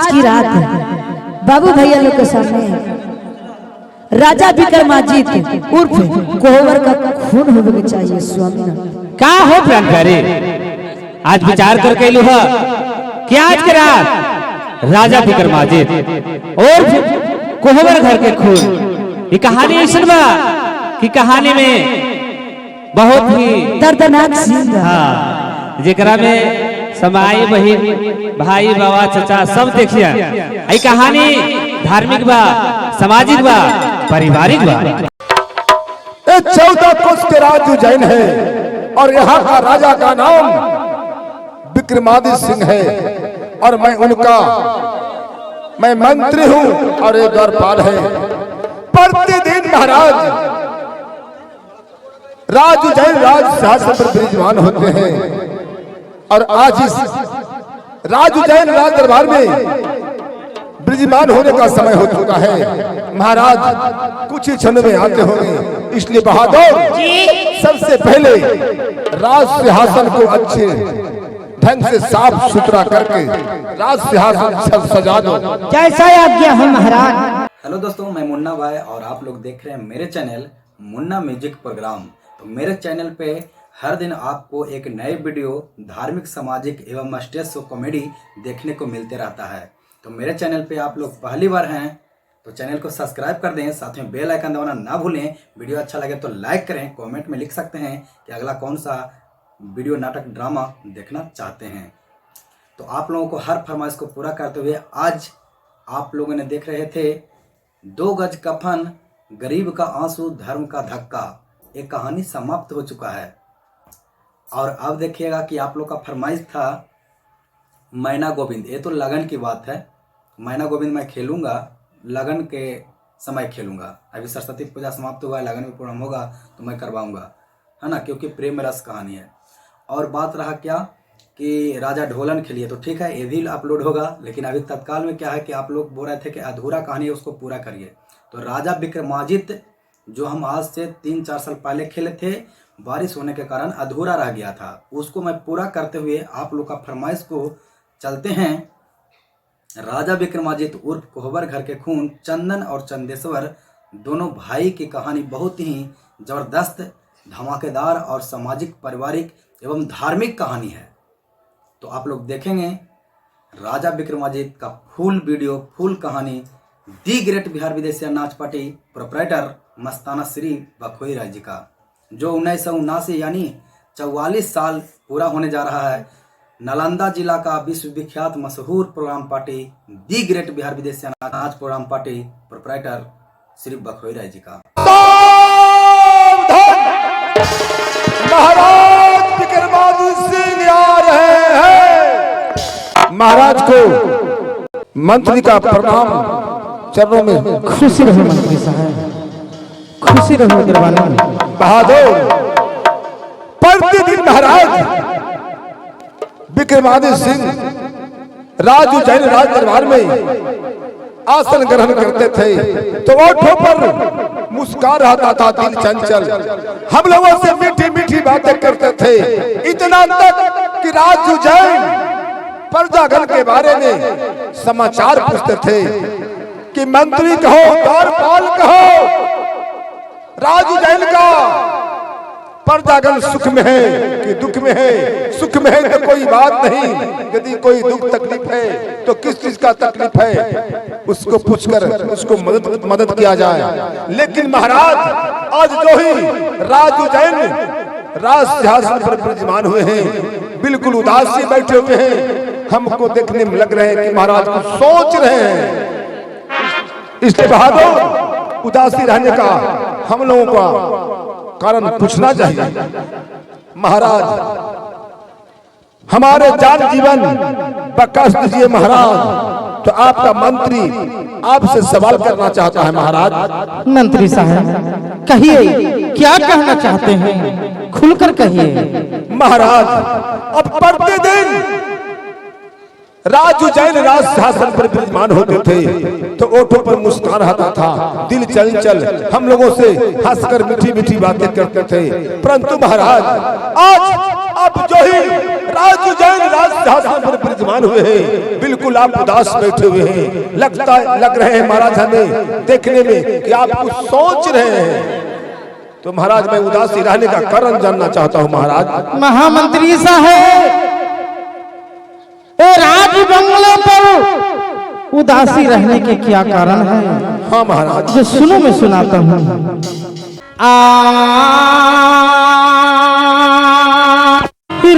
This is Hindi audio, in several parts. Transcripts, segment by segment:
की रात बाबू भैया लोग के सामने राजा विक्रमाजित उर्फ कोहबर का खून होने के चाहिए स्वामी का हो प्राण प्यारे। आज विचार करके लो कि आज के रात राजा विक्रमाजित और कोहबर घर के खून, ये कहानी ऐसा बा कि कहानी में बहुत ही दर्दनाक सीन हाँ जेकरा में समाई बहन भाई बाबा चचा सब देखिए। ये कहानी धार्मिक बा, सामाजिक बा, पारिवारिक बा। 14 कोस के राज उज्जैन है और यहाँ का राजा का नाम विक्रमादित्य सिंह है और मैं मंत्री हूँ और एक द्वारपाल है। प्रतिदिन महाराज राज उज्जैन राज सिंहासन पर विराजमान होते हैं और आज इस राज उज्जैन राज दरबार में विराजमान होने का समय हो चुका है। महाराज कुछ ही क्षण में आते होंगे, इसलिए बहादुर सबसे पहले राज सिंहासन को अच्छे ढंग से साफ सुथरा करके राज सिंहासन सजा दो। जैसा आज्ञा हो महाराज। हेलो दोस्तों, मैं मुन्ना भाई और आप लोग देख रहे हैं मेरे चैनल मुन्ना म्यूजिक प्रोग्राम। तो मेरे चैनल पे हर दिन आपको एक नए वीडियो धार्मिक, सामाजिक एवं स्टेज शो कॉमेडी देखने को मिलते रहता है। तो मेरे चैनल पे आप लोग पहली बार हैं तो चैनल को सब्सक्राइब कर दें, साथ में बेल आइकन दबाना ना भूलें। वीडियो अच्छा लगे तो लाइक करें, कमेंट में लिख सकते हैं कि अगला कौन सा वीडियो, नाटक, ड्रामा देखना चाहते हैं। तो आप लोगों को हर फरमाइश को पूरा करते हुए आज आप लोगों ने देख रहे थे 2 गज कफन, गरीब का आंसू, धर्म का धक्का, एक कहानी समाप्त हो चुका है। और अब देखिएगा कि आप लोग का फरमाइश था मैना गोविंद। ये तो लगन की बात है, मैना गोविंद मैं खेलूंगा, लगन के समय खेलूंगा। अभी सरस्वती पूजा समाप्त हुआ है, लगन में प्रोग्राम होगा तो मैं करवाऊंगा, है ना, क्योंकि प्रेम रस कहानी है। और बात रहा क्या कि राजा ढोलन खेलिए, तो ठीक है ये भी अपलोड होगा, लेकिन अभी तत्काल में क्या है कि आप लोग बोल रहे थे कि अधूरा कहानी है उसको पूरा करिए। तो राजा विक्रमाजित जो हम आज से 3-4 साल पहले खेले थे, बारिश होने के कारण अधूरा रह गया था, उसको मैं पूरा करते हुए आप लोग का फरमाइश को चलते हैं। राजा विक्रमाजित उर्फ कोहबर घर के खून, चंदन और चंदेश्वर दोनों भाई की कहानी बहुत ही जबरदस्त, धमाकेदार और सामाजिक, पारिवारिक एवं धार्मिक कहानी है। तो आप लोग देखेंगे राजा विक्रमाजित का फुल वीडियो, फुल कहानी दी ग्रेट बिहार विदेशिया नाच पार्टी प्रोपराइटर मस्ताना श्री बखोई राय जी का, जो 1979 यानी 44 साल पूरा होने जा रहा है। नालंदा जिला का विश्वविख्यात मशहूर program party the great Bihar Bidesiya नाच program party proprietor Shri Bakhoi Rai ji का। महाराज विक्रमादित्य सिंह आ रहे हैं। महाराज को मंत्री का प्रणाम चरणों में। खुशी रहो मंत्री साहब, खुशी रहो दरबार में। बहादुर प्रतिदिन महाराज विक्रमादित्य सिंह राज उज्जैन राज दरबार में आसन ग्रहण करते थे तो ओठों पर मुस्कान रहता था, दिल चंचल, हम लोगों से मीठी मीठी बातें करते थे। इतना तक कि राज उज्जैन प्रजागण के बारे में समाचार पूछते थे कि मंत्री कहो, द्वारपाल कहो, राज उज्जैन का प्रजागण सुख में है कि दुख में है। सुख में है तो कोई बात नहीं, यदि कोई दुख तकलीफ है तो किस चीज का तकलीफ है उसको पूछकर उसको मदद किया जाए। लेकिन महाराज आज जो ही राज उज्जैन राज सिंहासन पर विराजमान हुए हैं, बिल्कुल उदास से बैठे हुए हैं। हमको देखने में लग रहे हैं कि महाराज को सोच रहे हैं। इसलिए बहादुर उदासी रहने का हम लोगों का कारण पूछना चाहिए। महाराज हमारे जान जीवन बकस दीजिए महाराज। तो आपका मंत्री आपसे सवाल करना चाहता है। महाराज मंत्री साहब कहिए, क्या कहना चाहते हैं, खुलकर कहिए। महाराज अब प्रतिदिन राज उज्जैन राज सिंहासन पर विराजमान होते थे तो ओठों पर मुस्कान रहता था, दिल चंचल, हम लोगों से हंसकर मीठी मीठी बातें करते थे। परंतु महाराज आज अब जो ही राज उज्जैन राज सिंहासन पर विराजमान विराजमान हुए हैं, बिल्कुल आप उदास बैठे हुए हैं। लग रहे हैं महाराज हमें देखने में कि आप कुछ सोच रहे हैं। तो महाराज मैं उदासी रहने का कारण जानना चाहता हूँ महाराज। महामंत्री साहब, राज बंगले पर उदासी रहने के क्या कारण है? हाँ महाराज। जो सुनो मैं सुनाता हूँ।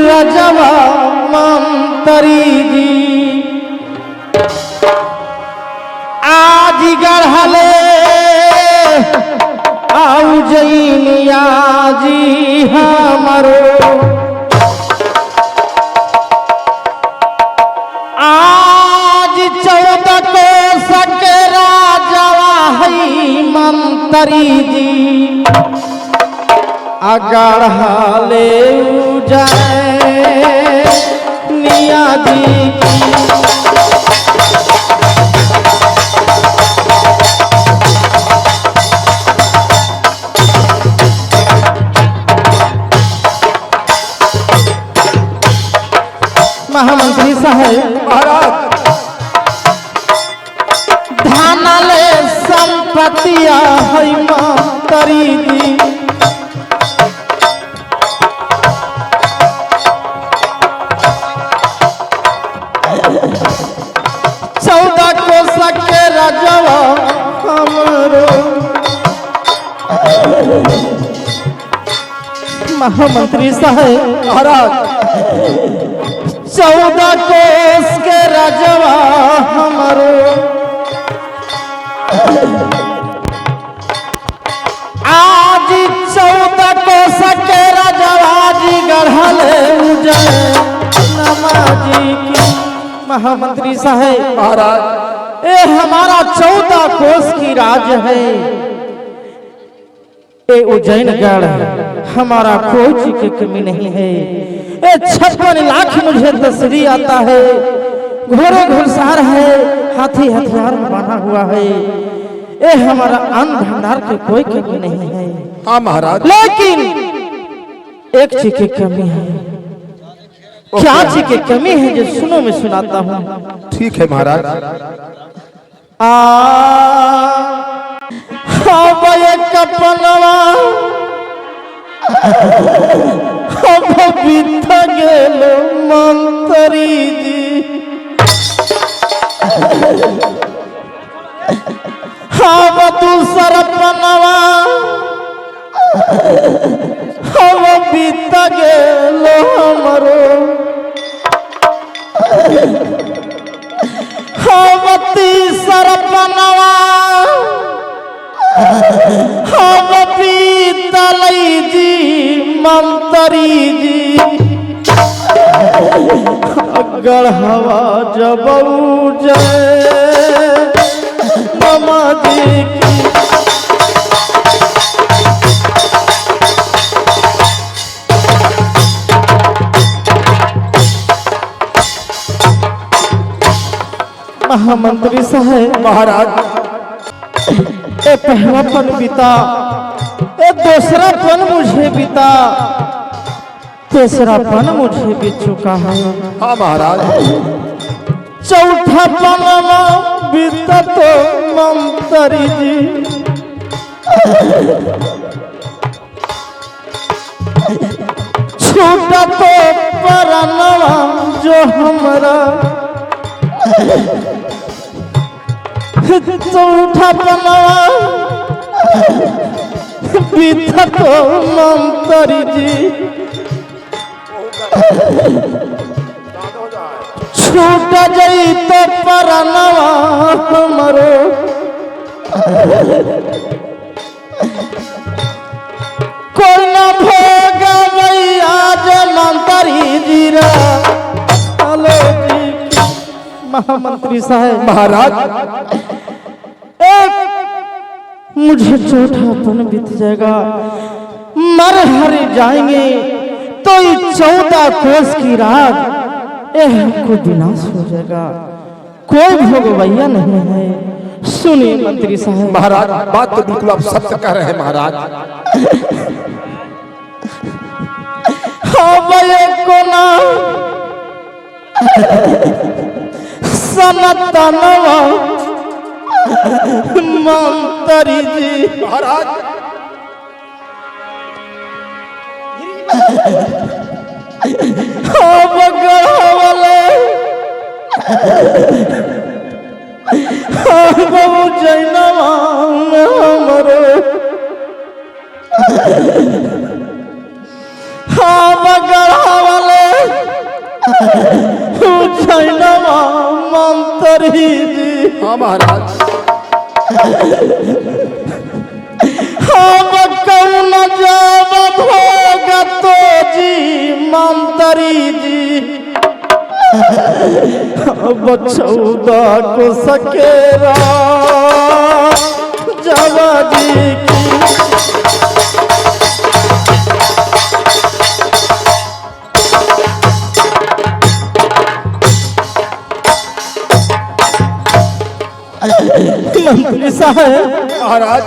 रजवा मंत्री जी आज गढ़ले आउ जैनिया जी हमारो आज 14 को सके राजवा है मंत्री जी अगढ़ले जाए निया जी की। महामंत्री साहब, महाराज धानले संपत्तिया है मंत्री जी राजवा हमरो। महामंत्री साहब, महाराज 14 कोस के राजवा हमरो आज 14 कोस के राजवा जी गढ़ले उजय नमाजी की। महामंत्री साहब, महाराज ए हमारा 14 कोस की राज है, ए उज्जैनगढ़ हमारा कोई चीज की कमी नहीं है। ए 56 लाख मुझे तस्वीर आता है, घोड़े घुड़सवार है, हाथी हथियार में बना हुआ है। ए हमारा अन्न भंडार की कोई कमी नहीं है। हाँ महाराज, लेकिन एक चीज की कमी है। क्या चीज की कमी है जो सुनो मैं सुनाता हूँ। ठीक है महाराज। कपनवा बीत गेल मंत्री जी दूसर पनवा बीत गेल हमरो तीसर पनवा बीतल जी मंत्री जी गढ़वा जब मामा जी की। महामंत्री साहब, महाराज ए पहला पन बीता, ए दूसरा पन मुझे बीता, तीसरा पन मुझे बीत चुका है। हाँ महाराज। चौथा पन बीता तो मंत्री जी छूटा तो परनवा जो हमारा चौथा पनवा बीता तो मंत्री जी छूट जाई तो परनवा हमरो कोई न भोग आज मंत्री जी रा। हेलो जी। महामंत्री साहब, महाराज मुझे चौथापन बीत जाएगा, मर हर जाएंगे तो 14 कोस की रात हमको विनाश हो जाएगा, कोई भोगवैया नहीं है। सुनिए मंत्री साहब। महाराज बात तो बिल्कुल आप सत्य कह रहे हैं महाराज। को ना सनतनवा मंत्री जी महाराज अब गढ़वले बाबू जैनवा में हमरो अब गढ़वले जैनवा मंत्री जी हाँ महाराज हम कौन जब भोगतो जी मंत्री जी अब 14 को सकेरा जवा जी की मंत्री साहब महाराज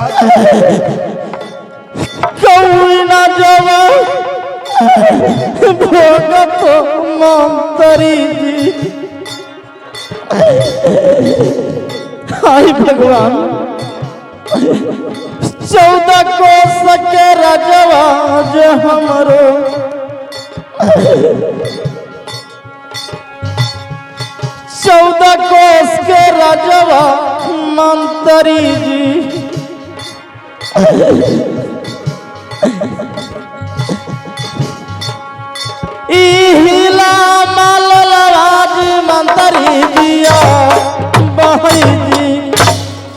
कोई ना जवा भोगतो मंत्री जी हाय भगवान 14 को सके राजवा जो हमरो 14 कोस के राजवा मंत्री जी इहिला मालवाज मंत्री जिया भाई जी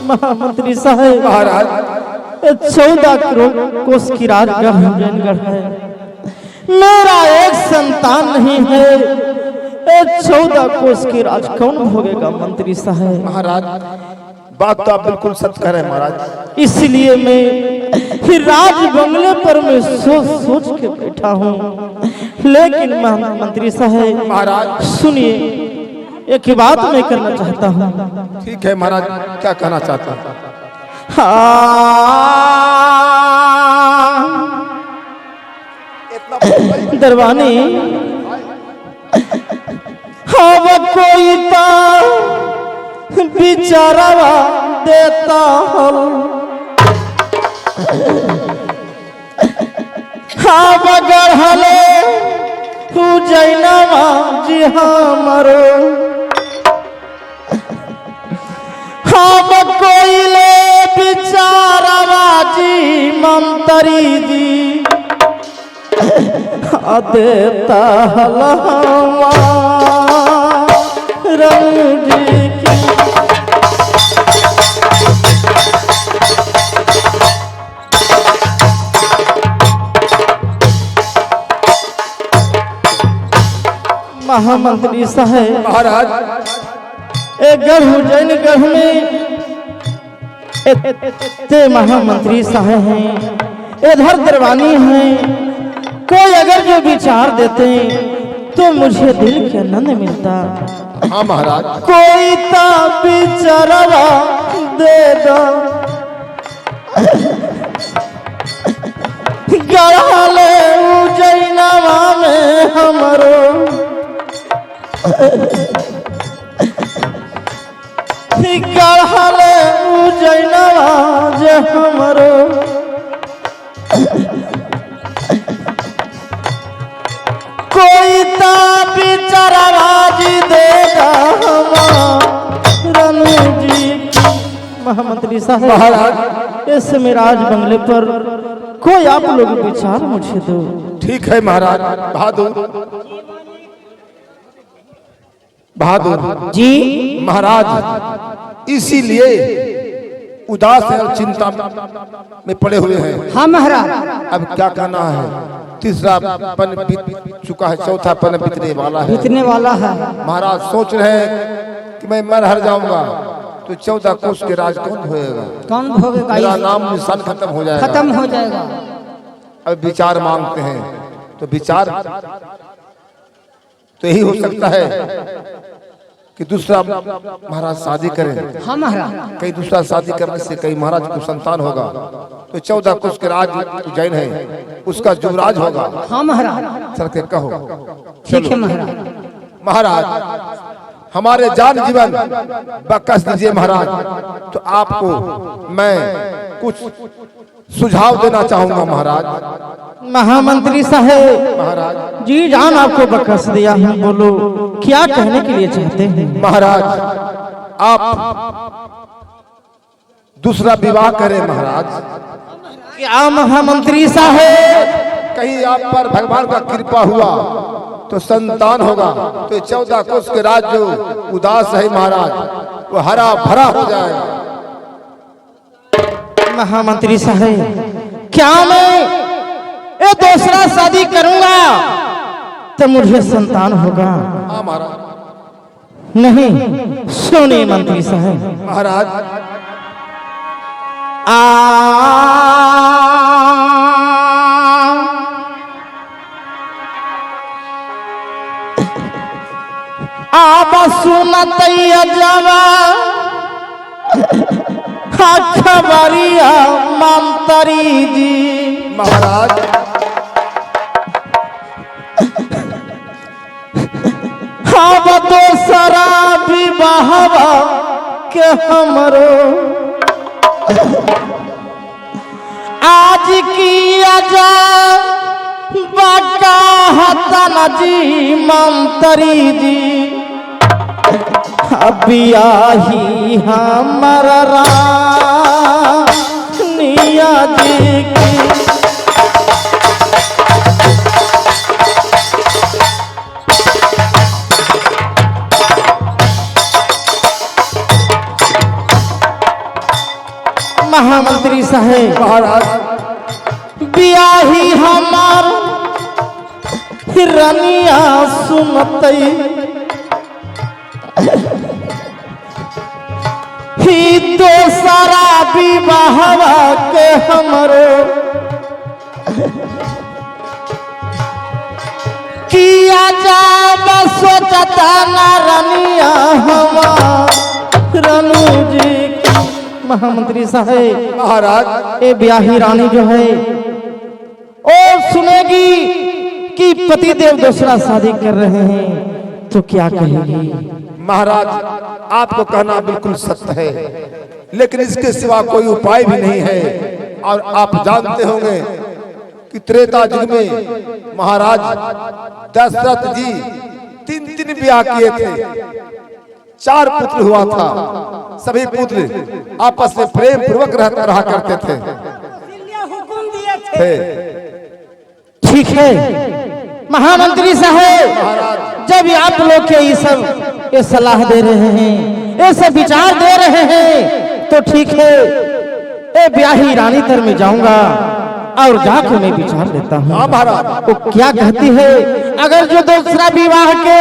महामंत्री साहब महाराज 14 करोड़ कोस की राजगढ़ जैनगढ़ है मेरा एक संतान नहीं है 14 कोस की राज कौन भोगेगा मंत्री साहब महाराज बात तो आप बिल्कुल सच कह रहे हैं महाराज इसलिए मैं फिर राज बंगले पर मैं सोच सोच के बैठा हूँ लेकिन मंत्री साहब महाराज सुनिए एक बात मैं करना चाहता हूँ ठीक है महाराज क्या कहना चाहता है दरबानी हाँ कोई बिचारावा देता हल हाँ गढ़ले जैनवा जी हमरो हम कोइले बिचारावा जी मंत्री जी देता हलवा रंग जी की महामंत्री साहब महाराज एक गढ़ जैन गढ़ में ते महामंत्री साहब हैं इधर दरबानी हैं कोई अगर जो विचार देते तो मुझे दिल के आनंद मिलता हाँ महाराज कोई ता बिचारवा दे दो गढ़ले उजैनवा में हमरो गढ़ले उजैनवा जे हमरो कोई ता बिचारवा जी देगा रनु जी महामंत्री साहब महाराज इस मिराज बंगले पर कोई आप लोग विचार मुझे दो ठीक है महाराज बहादुर बहादुर जी महाराज इसीलिए उदास है और चिंता में पड़े हुए हैं हाँ महाराज अब क्या कहना है तीसरा पन बीत चुका है चौथा पन बीतने वाला है बीतने वाला है महाराज सोच रहे हैं कि मैं मर हर जाऊंगा तो 14 कोस के राज कौन होएगा कौन भोगेगा मेरा नाम निशान खत्म हो जाएगा खत्म हो जाएगा अब विचार मांगते हैं तो विचार तो यही हो सकता है कि दूसरा महाराज शादी करें हाँ महाराज कहीं दूसरा शादी करने से कहीं महाराज को संतान होगा तो 14 कोस के राज जैन है उसका युवराज होगा हाँ महाराज चल के कहो ठीक है महाराज महाराज हमारे जान जीवन बकस दीजिए महाराज। तो आपको मैं कुछ सुझाव देना चाहूंगा महाराज। महामंत्री साहेब महाराज जी जान आपको बकस दिया हूँ, बोलो क्या कहने के लिए चाहते हैं? महाराज आप दूसरा विवाह करें महाराज। क्या महामंत्री साहेब? कहीं आप पर भगवान का कृपा हुआ तो संतान होगा, तो 14 कोस के राज जो उदास है महाराज वो हरा भरा हो जाएगा। महामंत्री साहेब क्या मैं ये दूसरा शादी करूंगा तो मुझे संतान होगा? हाँ महाराज। नहीं सुनिए मंत्री साहब, महाराज आप सुनत जवा खबरिया मंत्री जी। महाराज अब दूसरा विवाह के हमरो आज किया जा बाका हतन जी मंत्री जी। बियाही हमर रानिया जी की महामंत्री साहेब महाराज बियाही हमार रनिया सुनतई ही दोसरा विवाह के हमरो किया जा सोचता ना रनिया हमार रनु जी की। महामंत्री साहेब महाराज ये ब्याही रानी जो है और सुनेगी कि पतिदेव दूसरा शादी कर रहे हैं तो क्या कहेगी? महाराज आपको कहना बिल्कुल सत्य है, लेकिन इसके सिवा कोई उपाय भी नहीं है। और आप जानते होंगे कि त्रेता युग में महाराज दशरथ जी 3 ब्याह किए थे, 4 पुत्र हुआ था। सभी पुत्र आपस में प्रेम पूर्वक रहा करते थे। ठीक है महामंत्री साहेब, जब आप लोग के ये सब ये सलाह दे रहे हैं, ये सब विचार दे रहे हैं तो ठीक है, ये ब्याही रानी तर में जाऊंगा और जाकर मैं विचार लेता हूँ। हाँ महाराज। वो क्या कहती है? अगर जो दूसरा विवाह के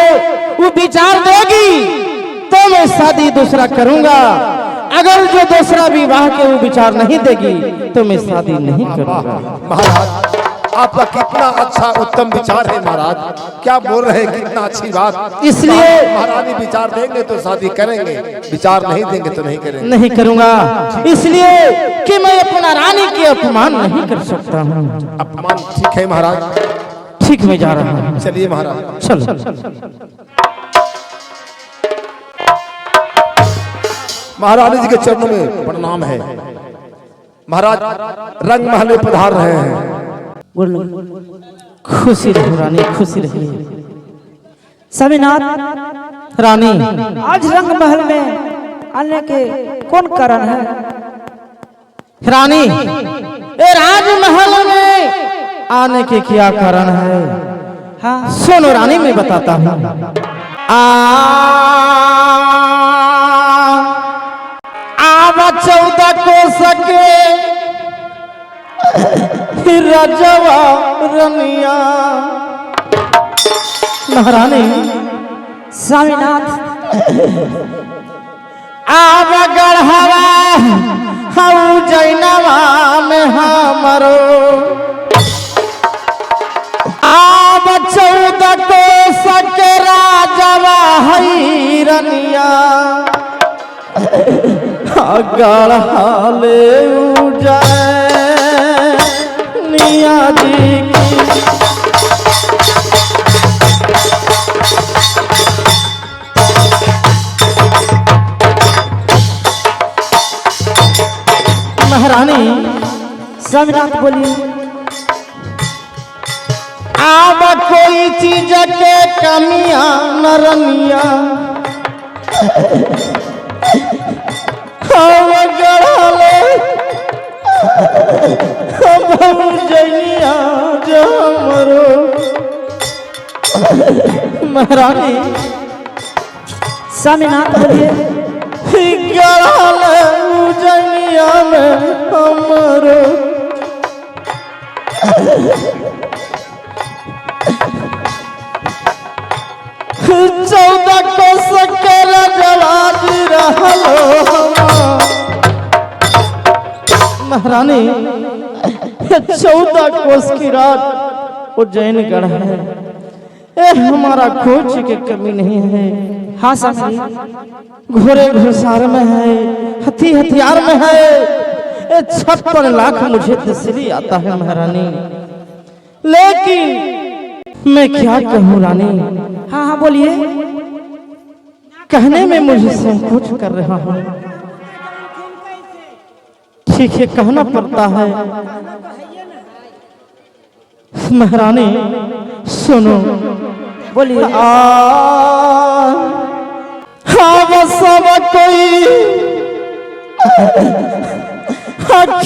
वो विचार देगी तो मैं शादी दूसरा करूंगा, अगर जो दूसरा विवाह के वो विचार नहीं देगी तो मैं शादी नहीं करूंगा। महाराज आपका कितना अच्छा उत्तम विचार है महाराज, क्या बोल रहे हैं, कितना अच्छी बात। इसलिए महारानी विचार देंगे तो शादी करेंगे, विचार नहीं देंगे तो नहीं करेंगे। नहीं करूंगा, इसलिए कि मैं अपना रानी के अपमान नहीं कर सकता हूँ। अपमान ठीक है महाराज। ठीक मैं जा रहा हूँ। चलिए महाराज। चलो। महारानी जी के चरणों में प्रणाम है। महाराज रंग महल पधार रहे हैं। खुशी रहो रानी, खुशी रहिए। स्वामीनाथ रानी आज रंग महल में आने के कौन कारण है? रानी ये राजमहल में आने के क्या कारण है? हाँ सुनो रानी मैं बताता हूँ। आवा 14 को सके रजवा रनिया। महारानी स्वामीनाथ आव गढ़वा हऊ जैनवा में हमरो आव 14 को सके राजवा हई रनिया। गढ़ा ले जाए निया जी की स्वामीनाथ बोलिए। आब कोई चीज के कमिया नरनिया गढ़ले जनिया जो हमरो महारानी स्वामीनाथ बोलिए। गढ़ले जनिया में हमरो चौदह को सकर जवाज रहलो महारानी 14 कोस की रात उज्जैन गढ़ है। ए हमारा खोज की कमी नहीं है। हाँ स्वामी घोड़े घुड़सार में है, हथी हथियार में है। ए 56 लाख मुझे तसली आता है महारानी, लेकिन मैं क्या कहूँ रानी। हाँ हाँ बोलिए। कहने में मुझे संकोच कर रहा हूँ। ठीक है कहना पड़ता है। महारानी सुनो बोलिए। हाँ सब कोई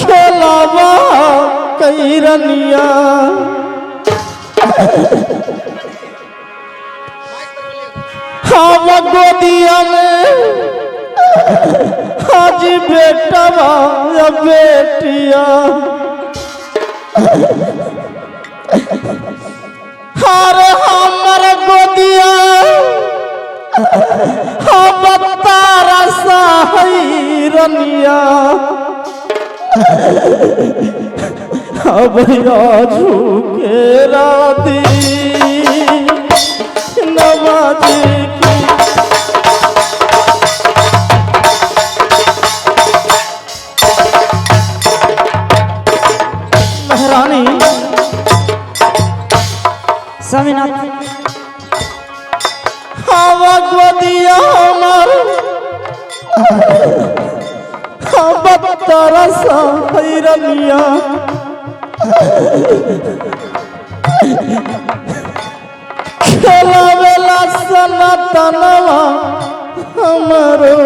खेलावा कई रनिया हाँ गोदिया में आज बेटा या बेटिया हर हमर गोदिया हम तारा साही रनिया अब झुके राती नवाजी की महारानी स्वामीनाथ हवा गोदिया हमर हम तरसा रनिया खेला बेला सनातनवा हमरो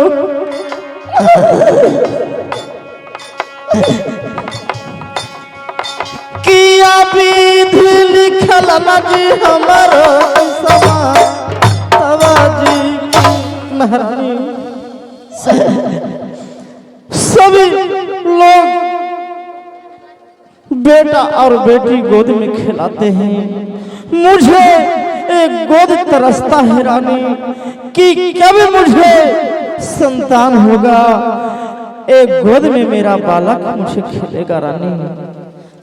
किया विधि लिखल न जी हमरो समा तवाजी महारानी। सभी लोग बेटा और बेटी गोद में खिलाते हैं। मुझे एक गोद तरसता है रानी कि कब मुझे संतान होगा। एक गोद में मेरा बालक मुझे खिलेगा रानी।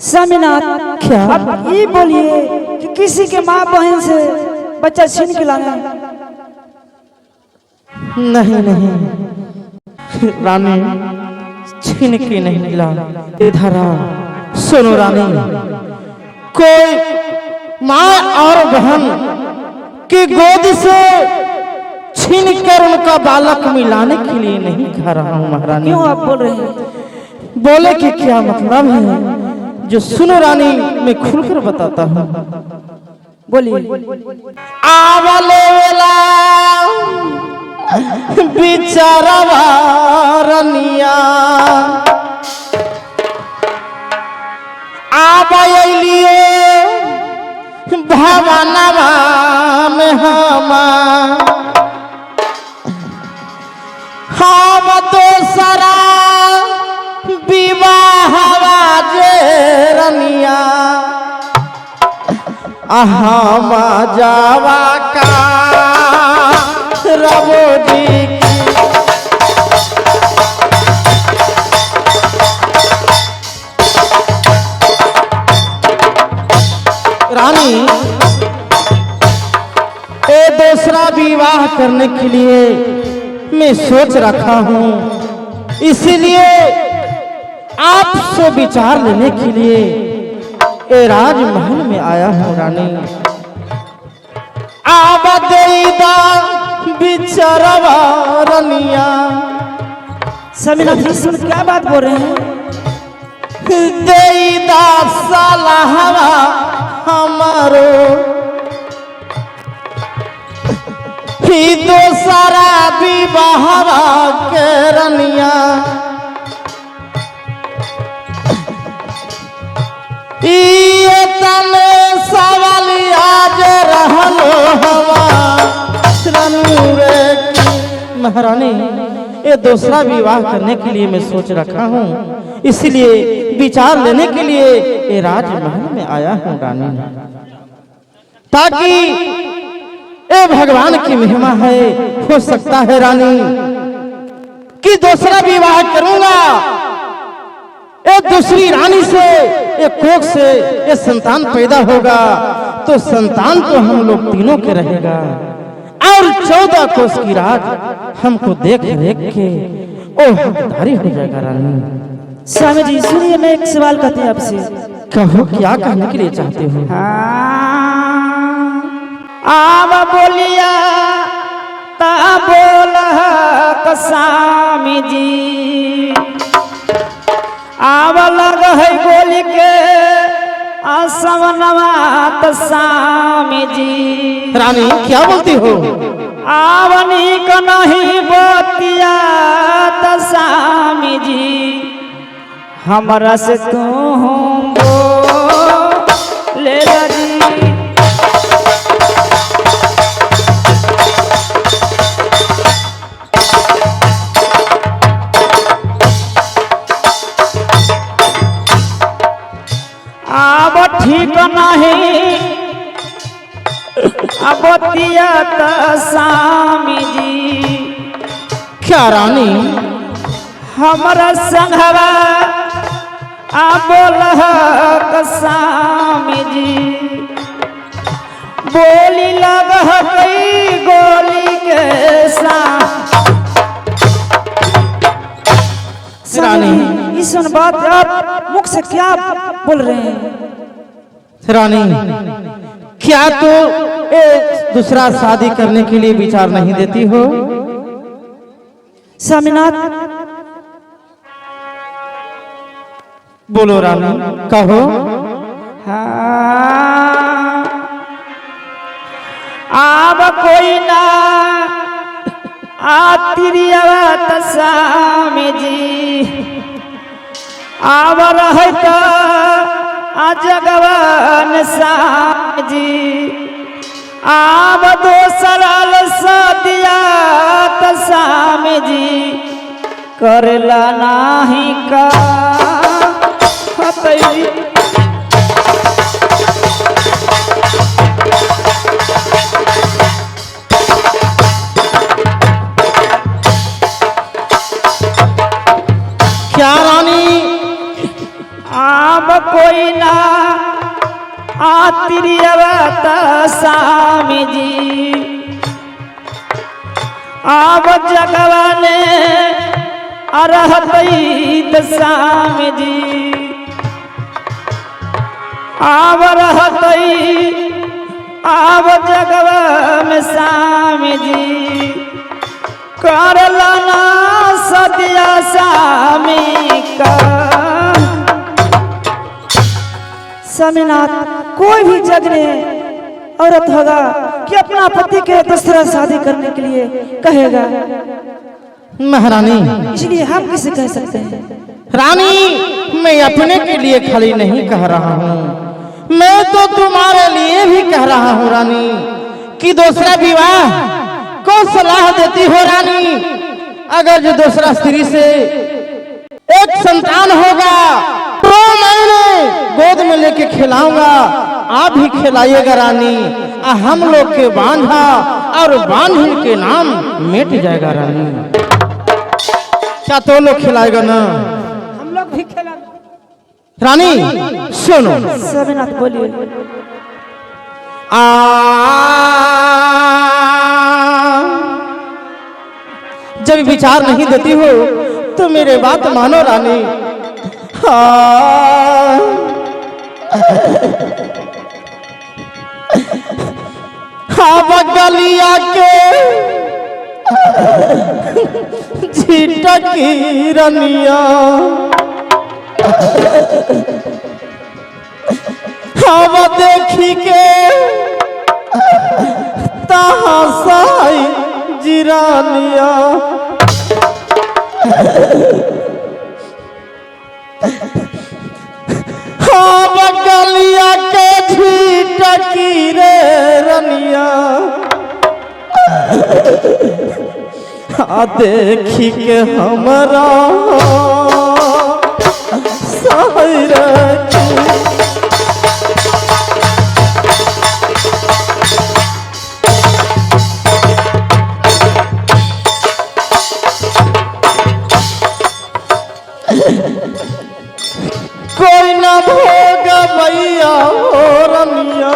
स्वामीनाथ क्या? आप ये बोलिए कि किसी के माँ बहन से बच्चा छीन के लाना। नहीं नहीं रानी छीन के नहीं मिला। इधर सुनो रानी, कोई माँ और बहन की गोद से छीन कर उनका बालक मिलाने के लिए नहीं खा रहा हूँ महारानी। क्यों आप बोल रहे हैं? बोले कि क्या मतलब है जो सुनो रानी मैं खुलकर बताता हूँ। बोलिए। आवले वेला बिचारवा रनिया आबलिए भवनवा में हम दोसरा विवाहवा जे रनिया हम जावा का रबो जी रानी ए दूसरा विवाह करने के लिए मैं सोच रखा हूँ, इसीलिए आपसे विचार लेने के लिए ए राजमहल में आया हूँ रानी। आबदेदा बिचारवा रनिया। स्वामीनाथ जी सुन क्या बात बोल रहे हैं? देईदा सलाहवा हमारो ही दोसरा विवाहवा के रनिया ये तने सवाल आज रहलो हवा रे महारानी, ये दूसरा विवाह करने के लिए मैं सोच रखा हूँ, इसलिए विचार लेने के लिए ये राजमहल में आया हूँ रानी, ताकि ये भगवान की महिमा है। हो सकता है रानी कि दूसरा विवाह करूंगा, एक दूसरी रानी से, एक कोख से एक संतान पैदा होगा, तो संतान तो हम लोग तीनों के रहेगा और 14 कोस की रात हमको देख देख के ओ हकदारी हो जाएगा रानी। स्वामी जी सुनिए, मैं एक सवाल करती हूँ आपसे। कहो, क्या कहने के लिए चाहते हो? आव बोलिया ता बोल स्वामी जी, आव लग है बोली के असवनवात स्वामी जी। रानी क्या बोलती हो? आवनी को नहीं बोतिया त स्वामी जी, हमरा से तू ले जी। अब ठीक नहीं अब स्वामी जी। क्या रानी? हमारा संघवा बोल स्वामी जी, बोली लग गई गोली के साथ। रानी इस बात आप मुख से क्या बोल रहे हैं? रानी क्या तो एक दूसरा शादी करने के लिए विचार नहीं देती हो? स्वामीनाथ बोलो रानी, कहो। हाँ, अब कोई ना आतिरियावत स्वामी जी, आव रहता जगवान स्वामी जी, आव दोसराल सदिया स्वामी जी, करला नाही का हतई। क्या रानी? आब कोई ना आतिरियावत स्वामी जी, आब जगवाने रहत स्वामी जी, आब रहत आब जगवान स्वामी जी, करला ना सदिया स्वामी का। स्वामीनाथ कोई भी जग ने औरत होगा कि अपना पति के दूसरा शादी करने के लिए कहेगा, महारानी इसलिए हम किसे कह सकते हैं? रानी मैं अपने के लिए खाली नहीं कह रहा हूँ, मैं तो तुम्हारे लिए भी कह रहा हूँ रानी, कि दूसरा विवाह को सलाह देती हो रानी। अगर जो दूसरा स्त्री से एक संतान होगा तो मैंने गोद में लेके खिलाऊंगा, आप भी खिलाइएगा रानी, हम लोग के बांधा और बांध के नाम मिट जाएगा रानी। क्या तो लोग खिलाएगा ना? हम लोग भी खिला। रानी सुनो। स्वामीनाथ बोलिए। जब विचार नहीं देती हो तो मेरे बात मानो रानी। बगलिया के झिटकी रनिया हम देखी के तहासाई जिरानिया हम गलिया के झीटकी रे रनिया देखी के हमरा सायरा कोई ना भोग भैया हो रनिया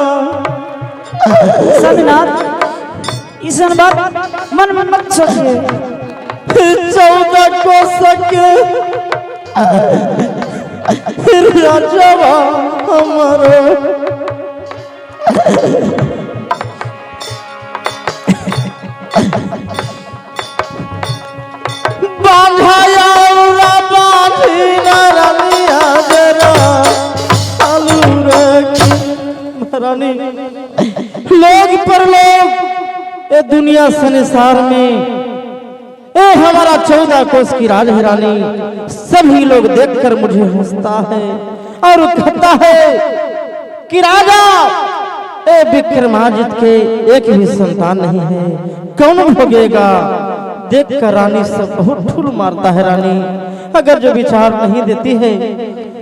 स्वामीनाथ ईसन बात मन में मत सोचिए। 14 को सके फिर राजवा हमारो बांधाया बांधी रनिया जरा आलू रानी लोग पर लोग ये दुनिया संसार में ए हमारा 14 कोस की राजरानी सभी लोग देखकर मुझे हंसता है और कहता है कि राजा ए विक्रमादित्य के एक भी संतान नहीं है, कौन भोगेगा। देखकर रानी सब बहुत ठुल मारता है। रानी अगर जो विचार नहीं देती है